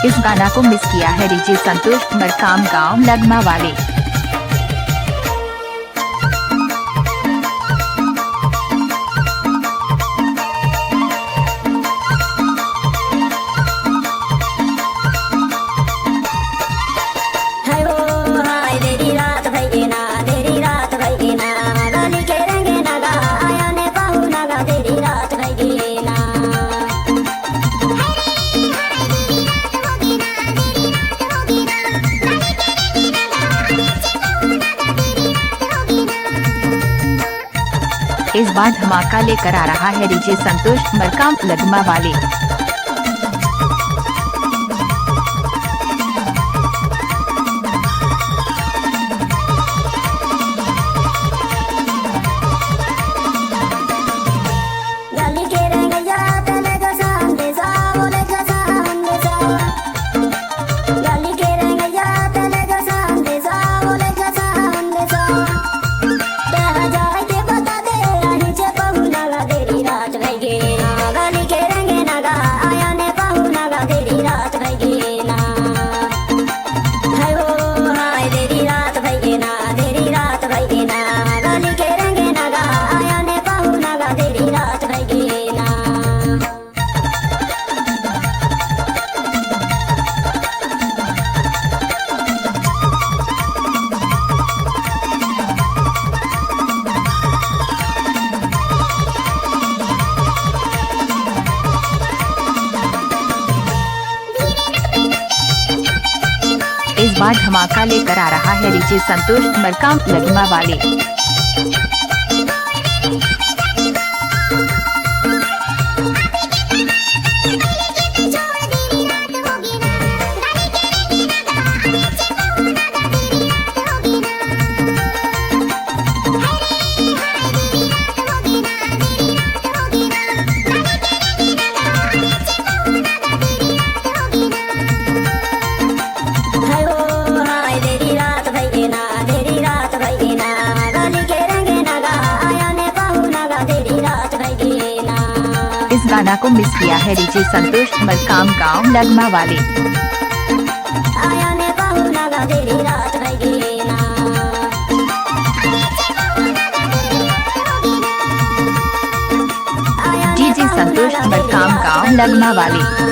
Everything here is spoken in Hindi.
इस गाना को मिस किया है डीजे संतोष मरकाम गांव लगमा वाले। इस बार धमाका लेकर आ रहा है डीजे संतोष मरकाम लगमा वाले। इस बार धमाका लेकर आ रहा है डीजे संतोष मरकाम लगमा वाले। इस गाना को मिस किया है डीजे संतोष मरकाम गांव लगमा वाले। डीजे संतोष मरकाम गांव लगमा वाले।